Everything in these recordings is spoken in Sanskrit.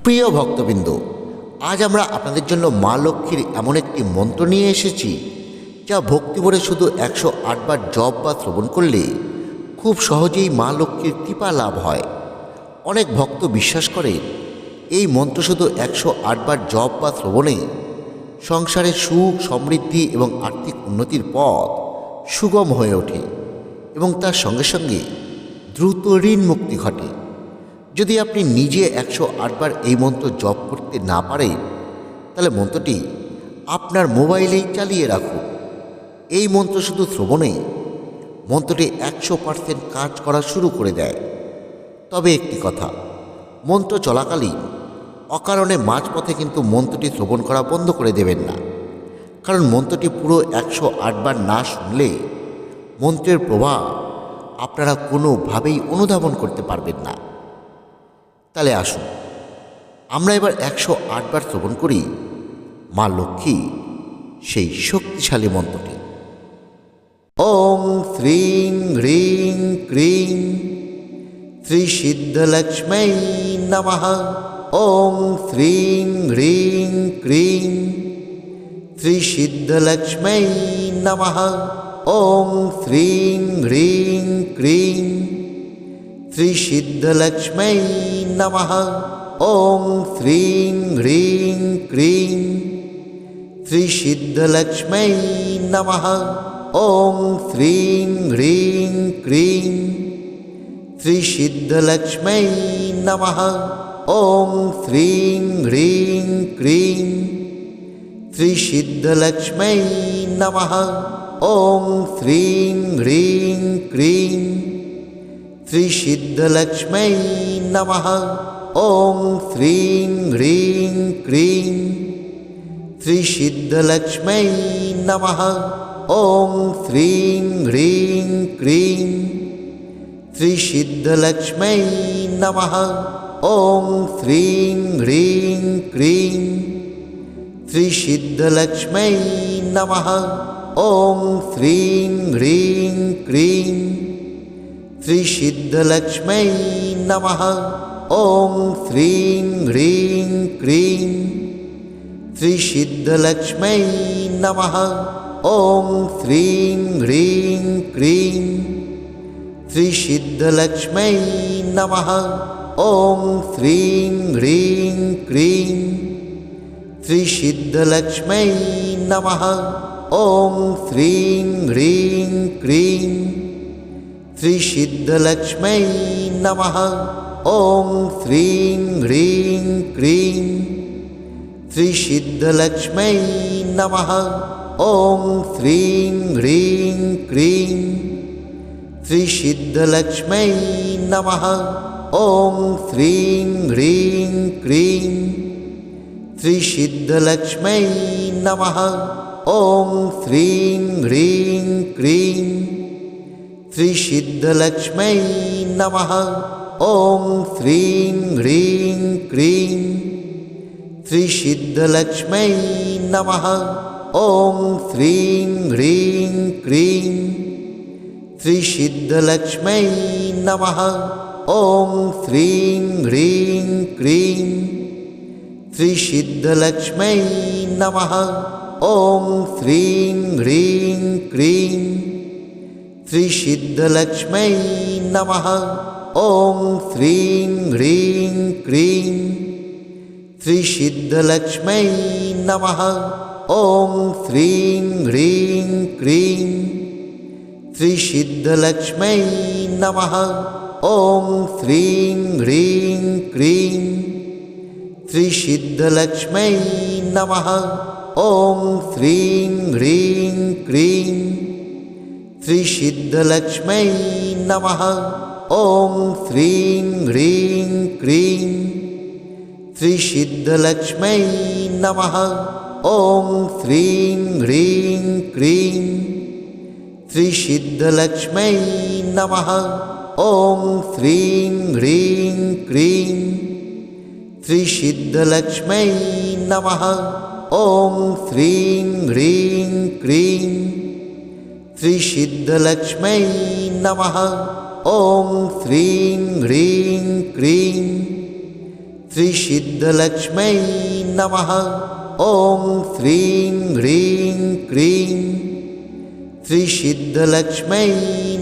প্রিয় ভক্তবৃন্দ, আজ আমরা আপনাদের জন্য মা লক্ষ্মীর এমন একটি মন্ত্র নিয়ে এসেছি যা ভক্তি ভরে শুধু 108 বার জপ বা শ্রবণ করলে খুব সহজেই মা লক্ষ্মীর কৃপা লাভ হয়। অনেক ভক্ত বিশ্বাস করে এই মন্ত্র শুধু 108 বার জপ বা শ্রবণে সংসারে সুখ, সমৃদ্ধি এবং আর্থিক উন্নতির পথ সুগম হয়ে ওঠে এবং তার সঙ্গে সঙ্গে দ্রুত ঋণ মুক্তি ঘটে। যদি আপনি নিজে 108 বার এই মন্ত্র জপ করতে না পারেন, তাহলে মন্ত্রটি আপনার মোবাইলেই চালিয়ে রাখুন। এই মন্ত্র শুধু শ্রবণে মন্ত্রটি 100% কাজ করা শুরু করে দেয়। তবে একটি কথা, মন্ত্র চলাকালীন অকারণে মাঝপথে কিন্তু মন্ত্রটি শ্রবণ করা বন্ধ করে দেবেন না, কারণ মন্ত্রটি পুরো 108 বার না শুনলে মন্ত্রের প্রভাব আপনারা কোনোভাবেই অনুধাবন করতে পারবেন না। তাহলে আসুন আমরা এবার 108 বার শ্রবণ করি মা লক্ষ্মী সেই শক্তিশালী মন্ত্রটি। ওং শ্রীং হ্রিং ক্রিং শ্রী সিদ্ধলক্ষ্মী নমঃ। ওং শ্রীং হ্রিং ক্রিং শ্রী সিদ্ধলক্ষ্মী নমঃ। ওং শ্রীং হ্রিং ক্রিং শ্রী সিদ্ধলক্ষ্মী নমঃ। ওং শ্রীং হ্রিং ক্রিং শ্রী সিদ্ধলক্ষ্মী নমঃ। ওং শ্রীং হ্রিং ক্রিং শ্রী সিদ্ধলক্ষ্মী নমঃ। ওং শ্রীং হ্রিং ক্রিং শ্রী সিদ্ধলক্ষ্মী নমঃ। ওং শ্রীং হ্রিং ক্রিং শ্রী সিদ্ধলক্ষ্মী নমঃ। ওং শ্রীং হ্রিং ক্রিং শ্রী সিদ্ধলক্ষ্মী নমঃ। ওং শ্রীং হ্রিং ক্রিং শ্রী সিদ্ধলক্ষ্মী নমঃ। ওং শ্রীং হ্রিং ক্রিং শ্রী সিদ্ধলক্ষ্মী নমঃ। ওং শ্রীং হ্রিং ক্রিং শ্রী সিদ্ধলক্ষ্মী নমঃ। ওং শ্রীং হ্রিং ক্রিং শ্রী সিদ্ধলক্ষ্মী নমঃ। ওং শ্রীং হ্রিং ক্রিং শ্রী সিদ্ধলক্ষ্মী নমঃ। ওং শ্রীং হ্রিং ক্রিং শ্রী সিদ্ধলক্ষ্মী নমঃ। ওং শ্রীং হ্রিং ক্রিং শ্রী সিদ্ধলক্ষ্মী নমঃ। ওং শ্রীং হ্রিং ক্রিং শ্রী সিদ্ধলক্ষ্মী নমঃ। ওং শ্রীং হ্রিং ক্রিং শ্রী সিদ্ধলক্ষ্মী নমঃ। ওং শ্রীং হ্রিং ক্রিং শ্রী সিদ্ধলক্ষ্মী নমঃ। ওং শ্রীং হ্রিং ক্রিং শ্রী সিদ্ধলক্ষ্মী নমঃ। ওং শ্রীং হ্রিং ক্রিং শ্রী সিদ্ধলক্ষ্মী নমঃ। ওং শ্রীং হ্রিং ক্রিং শ্রী সিদ্ধলক্ষ্মী নমঃ। ওং শ্রীং হ্রিং ক্রিং শ্রী সিদ্ধলক্ষ্মী নমঃ। ওং শ্রীং হ্রিং ক্রিং শ্রী সিদ্ধলক্ষ্মী নমঃ। ওং শ্রীং হ্রিং ক্রিং শ্রী সিদ্ধলক্ষ্মী নমঃ। ওং শ্রীং হ্রিং ক্রিং শ্রী সিদ্ধলক্ষ্মী নমঃ। ওং শ্রীং হ্রিং ক্রিং শ্রী সিদ্ধলক্ষ্মী নমঃ। ওং শ্রীং হ্রিং ক্রিং শ্রী সিদ্ধলক্ষ্মী নমঃ। ওং শ্রীং হ্রিং ক্রিং শ্রী সিদ্ধলক্ষ্মী নমঃ। ওং শ্রীং হ্রিং ক্রিং শ্রী সিদ্ধলক্ষ্মী নমঃ। ওং শ্রীং হ্রিং ক্রিং শ্রী সিদ্ধলক্ষ্মী নমঃ। ওং শ্রীং হ্রিং ক্রিং শ্রী সিদ্ধলক্ষ্মী নমঃ। ওং শ্রীং হ্রিং ক্রিং श्रीसिद्धलक्ष्मै नमः। ॐ श्रीं ह्रीं क्रीं श्रीसिद्धलक्ष्मै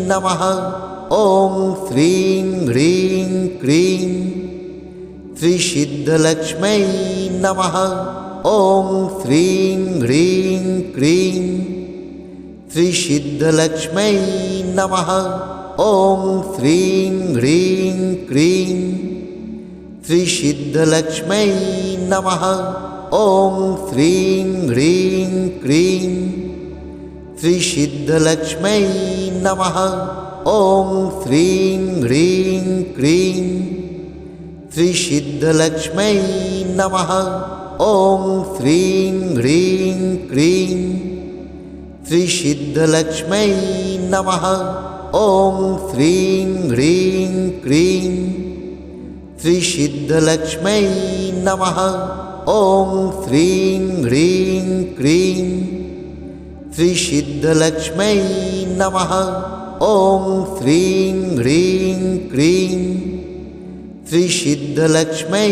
नमः। ॐ श्रीं ह्रीं क्रीं श्रीसिद्धलक्ष्मै नमः। ॐ श्रीं ह्रीं क्रीं श्रीसिद्धलक्ष्मै नमः। ॐ श्रीं ह्रीं क्रीं श्रीसिद्धलक्ष्मै नमः। ॐ श्रीं ह्रीं क्रीं श्रीसिद्धलक्ष्मै नमः। ॐ श्रीं ह्रीं क्रीं श्रीसिद्धलक्ष्मै नमः। ॐ श्रीं ह्रीं क्रीं श्रीसिद्धलक्ष्मै नमः। ॐ श्रीं ह्रीं क्रीं श्रीसिद्धलक्ष्मै नमः। ॐ श्रीं ह्रीं क्रीं श्रीसिद्धलक्ष्मै नमः। ॐ श्रीं ह्रीं क्रीं श्रीसिद्धलक्ष्मै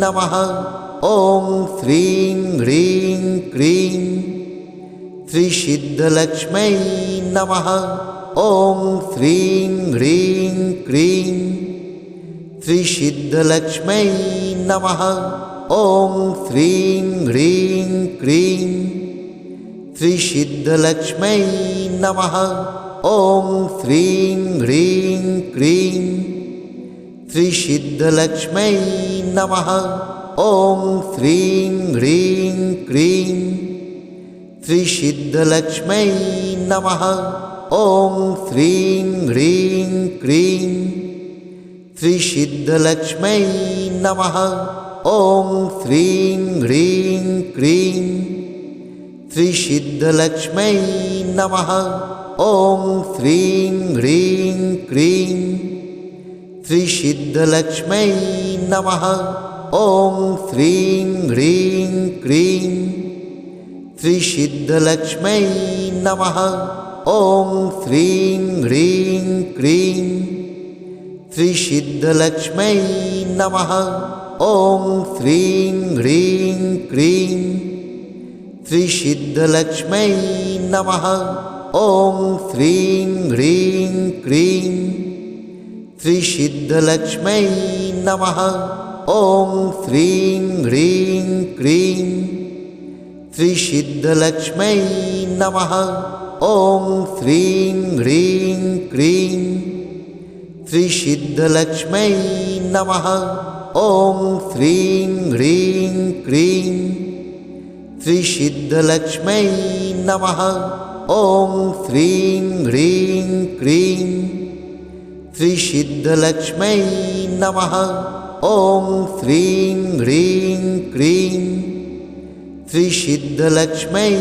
नमः। ॐ श्रीं ह्रीं क्रीं श्रीसिद्धलक्ष्मै नमः। ॐ श्रीं ह्रीं क्रीं श्रीसिद्धलक्ष्मै नमः। ॐ श्रीं ह्रीं क्रीं श्रीसिद्धलक्ष्मै नमः। ॐ श्रीं ह्रीं क्रीं श्रीसिद्धलक्ष्मै नमः। ॐ श्रीं ह्रीं क्रीं श्रीसिद्धलक्ष्मै नमः। ॐ श्रीं ह्रीं क्रीं श्रीसिद्धलक्ष्मै नमः। ॐ श्रीं ह्रीं क्रीं श्रीसिद्धलक्ष्मै नमः। ॐ श्रीं ह्रीं क्रीं श्रीसिद्धलक्ष्मै नमः। ॐ श्रीं ह्रीं क्रीं श्रीसिद्धलक्ष्मै नमः। ॐ श्रीं ह्रीं क्रीं श्रीसिद्धलक्ष्मै नमः। ॐ श्रीं ह्रीं क्रीं श्रीसिद्धलक्ष्मै नमः। ॐ श्रीं ह्रीं क्रीं श्रीसिद्धलक्ष्मै नमः। ॐ श्रीं ह्रीं क्रीं श्रीसिद्धलक्ष्मै नमः। ॐ श्रीं ह्रीं क्रीं श्रीसिद्धलक्ष्मै नमः। ॐ श्रीं ह्रीं क्रीं श्रीसिद्धलक्ष्मै नमः। ॐ श्रीं ह्रीं क्रीं श्रीसिद्धलक्ष्मै नमः। ॐ श्रीं ह्रीं क्रीं श्रीसिद्धलक्ष्मै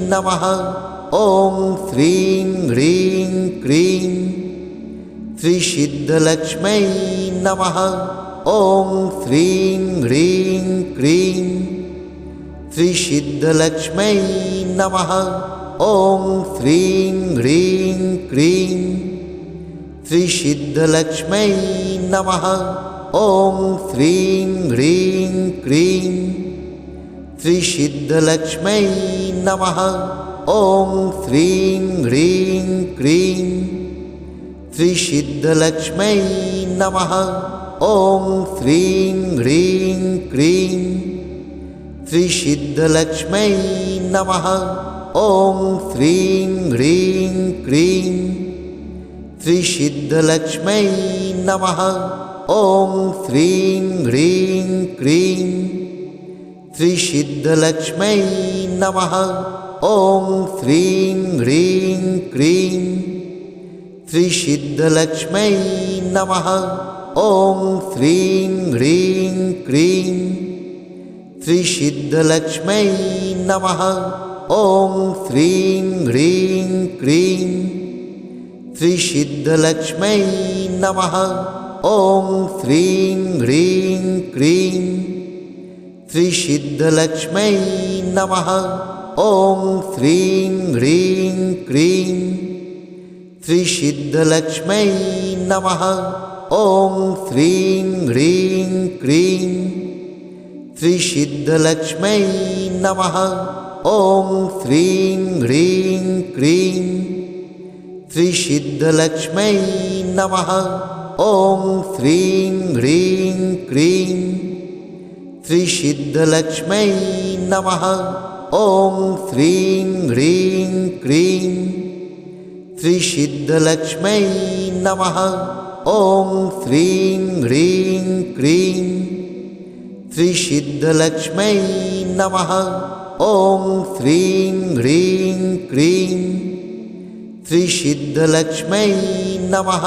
नमः। ॐ श्रीं ह्रीं क्रीं श्रीसिद्धलक्ष्मै नमः। ॐ श्रीं ह्रीं क्रीं श्रीसिद्धलक्ष्मै नमः। ॐ श्रीं ह्रीं क्रीं श्रीसिद्धलक्ष्मै नमः। ॐ श्रीं ह्रीं क्रीं श्रीसिद्धलक्ष्मै नमः। ॐ श्रीं ह्रीं क्रीं श्रीसिद्धलक्ष्मै नमः। ॐ श्रीं ह्रीं क्रीं श्रीसिद्धलक्ष्मै नमः। ॐ श्रीं ह्रीं क्रीं श्रीसिद्धलक्ष्मै नमः। ॐ श्रीं ह्रीं क्रीं श्रीसिद्धलक्ष्मै नमः। ॐ श्रीं ह्रीं क्रीं श्रीसिद्धलक्ष्मै नमः। ॐ श्रीं ह्रीं क्रीं श्रीसिद्धलक्ष्मै नमः। ॐ श्रीं ह्रीं क्रीं श्रीसिद्धलक्ष्मै नमः। ॐ श्रीं ह्रीं क्रीं श्रीसिद्धलक्ष्मै नमः। ॐ श्रीं ह्रीं क्रीं श्रीसिद्धलक्ष्मै नमः। ॐ श्रीं ह्रीं क्रीं श्रीसिद्धलक्ष्मै नमः। ॐ श्रीं ह्रीं क्रीं श्रीसिद्धलक्ष्मै नमः। ॐ श्रीं ह्रीं क्रीं श्रीसिद्धलक्ष्मै नमः। ॐ श्रीं ह्रीं क्रीं श्रीसिद्धलक्ष्मै नमः। ॐ श्रीं ह्रीं क्रीं श्रीसिद्धलक्ष्मै नमः। ॐ श्रीं ह्रीं क्रीं श्रीसिद्धलक्ष्मै नमः।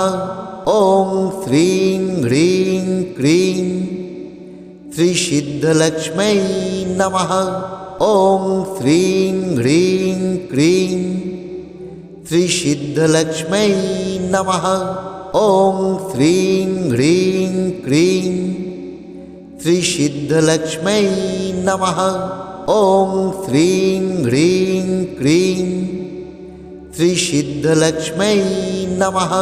ॐ श्रीं ह्रीं क्रीं श्रीसिद्धलक्ष्मै नमः। ॐ श्रीं ह्रीं क्रीं श्रीसिद्धलक्ष्मै नमः। ॐ श्रीं ह्रीं क्रीं श्रीसिद्धलक्ष्मै नमः। ॐ श्रीं ह्रीं क्रीं श्रीसिद्धलक्ष्मै नमः।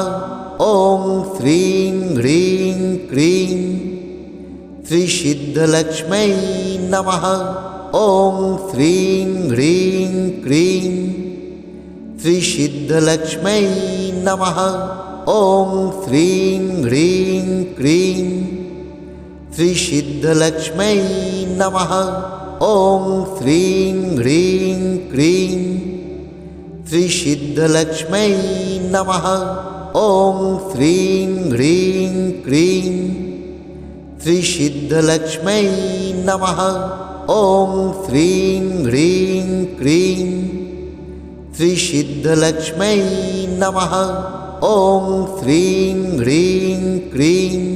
ॐ श्रीं ह्रीं क्रीं श्रीसिद्धलक्ष्मै नमः। ॐ श्रीं ह्रीं क्रीं श्रीसिद्धलक्ष्मै नमः। ॐ श्रीं ह्रीं क्रीं श्रीसिद्धलक्ष्मै नमः। ॐ श्रीं ह्रीं क्रीं श्रीसिद्धलक्ष्मै नमः। ॐ श्रीं ह्रीं क्रीं श्रीसिद्धलक्ष्मै नमः। ॐ श्रीं ह्रीं क्रीं श्रीसिद्धलक्ष्मै नमः। ॐ श्रीं ह्रीं क्रीं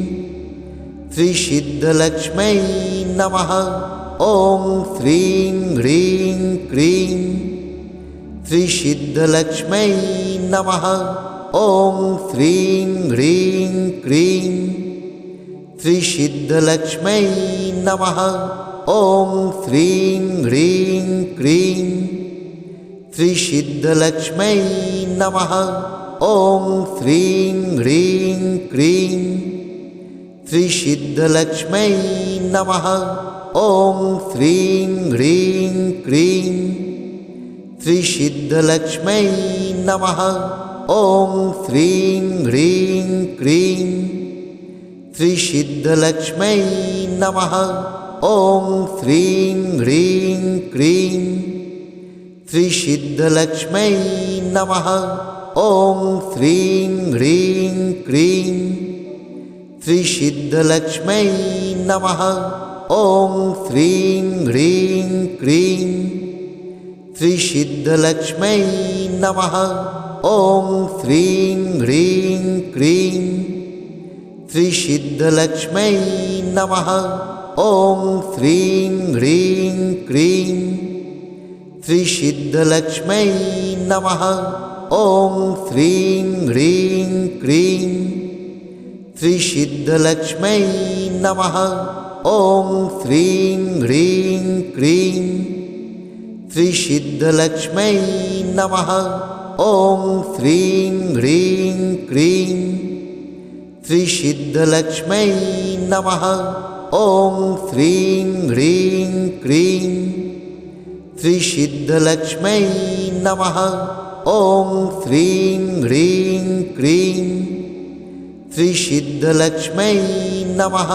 श्रीसिद्धलक्ष्मै नमः। ॐ श्रीं ह्रीं क्रीं श्रीसिद्धलक्ष्मै नमः। ॐ श्रीं ह्रीं क्रीं श्रीसिद्धलक्ष्मै नमः। ॐ श्रीं ह्रीं क्रीं श्रीसिद्धलक्ष्मै नमः। ॐ श्रीं ह्रीं क्रीं श्रीसिद्धलक्ष्मै नमः। ॐ श्रीं ह्रीं क्रीं श्रीसिद्धलक्ष्मै नमः। ॐ श्रीं ह्रीं क्रीं श्रीसिद्धलक्ष्मै नमः। ॐ श्रीं ह्रीं क्रीं श्रीसिद्धलक्ष्मै नमः। ॐ श्रीं ह्रीं क्रीं श्रीसिद्धलक्ष्मै नमः। ॐ श्रीं ह्रीं क्रीं श्रीसिद्धलक्ष्मै नमः। ॐ श्रीं ह्रीं क्रीं श्रीसिद्धलक्ष्मै नमः। ॐ श्रीं ह्रीं क्रीं श्रीसिद्धलक्ष्मै नमः। ॐ श्रीं ह्रीं क्रीं श्रीसिद्धलक्ष्मै नमः। ॐ श्रीं ह्रीं क्रीं श्रीसिद्धलक्ष्मै नमः। ॐ श्रीं ह्रीं क्रीं श्रीसिद्धलक्ष्मै नमः। ॐ श्रीं ह्रीं क्रीं श्रीसिद्धलक्ष्मै नमः। ॐ श्रीं ह्रीं क्रीं श्रीसिद्धलक्ष्मै नमः।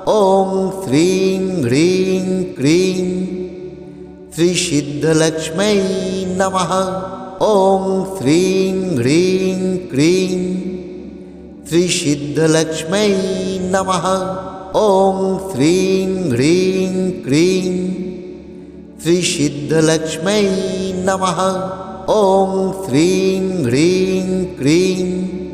ॐ श्रीं ह्रीं क्रीं श्रीसिद्धलक्ष्मै नमः। ॐ श्रीं ह्रीं क्रीं श्रीसिद्धलक्ष्मै नमः। ॐ श्रीं ह्रीं क्रीं श्रीसिद्धलक्ष्मै नमः। ॐ श्रीं ह्रीं क्रीं